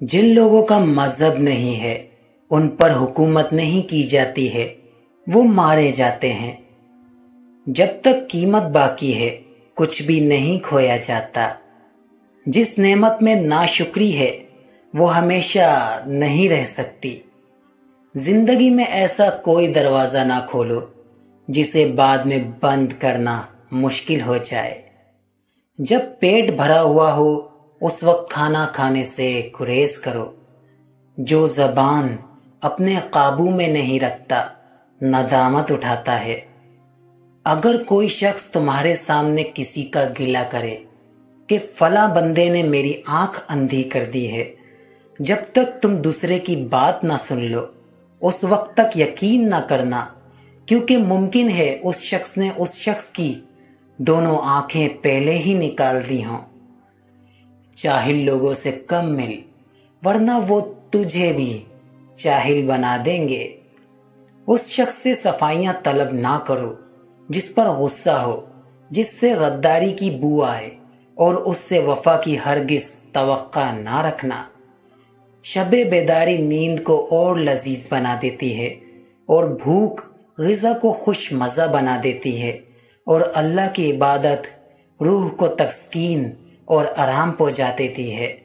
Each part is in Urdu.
جن لوگوں کا مذہب نہیں ہے، ان پر حکومت نہیں کی جاتی ہے، وہ مارے جاتے ہیں۔ جب تک قیمت باقی ہے کچھ بھی نہیں کھویا جاتا۔ جس نعمت میں ناشکری ہے وہ ہمیشہ نہیں رہ سکتی۔ زندگی میں ایسا کوئی دروازہ نہ کھولو جسے بعد میں بند کرنا مشکل ہو جائے۔ جب پیٹ بھرا ہوا ہو اس وقت کھانا کھانے سے گریز کرو۔ جو زبان اپنے قابو میں نہیں رکھتا ندامت اٹھاتا ہے۔ اگر کوئی شخص تمہارے سامنے کسی کا گلہ کرے کہ فلاں بندے نے میری آنکھ اندھی کر دی ہے، جب تک تم دوسرے کی بات نہ سن لو اس وقت تک یقین نہ کرنا، کیونکہ ممکن ہے اس شخص نے اس شخص کی دونوں آنکھیں پہلے ہی نکال دی ہوں۔ جاہل لوگوں سے کم مل، ورنہ وہ تجھے بھی جاہل بنا دیں گے۔ اس شخص سے صفائیاں طلب نہ کرو جس پر غصہ ہو، جس سے غداری کی بو آئے، اور اس سے وفا کی ہرگز توقع نہ رکھنا۔ شب بیداری نیند کو اور لذیذ بنا دیتی ہے، اور بھوک غذا کو خوش مزہ بنا دیتی ہے، اور اللہ کی عبادت روح کو تسکین اور آرام پہنچا دیتی ہے۔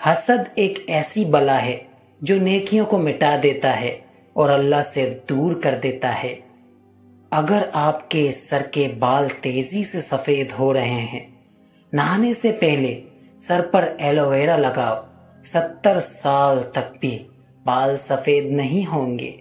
حسد ایک ایسی بلا ہے جو نیکیوں کو مٹا دیتا ہے اور اللہ سے دور کر دیتا ہے۔ اگر آپ کے سر کے بال تیزی سے سفید ہو رہے ہیں، نہانے سے پہلے سر پر ایلو ویرا لگاؤ، 70 سال تک بھی بال سفید نہیں ہوں گے۔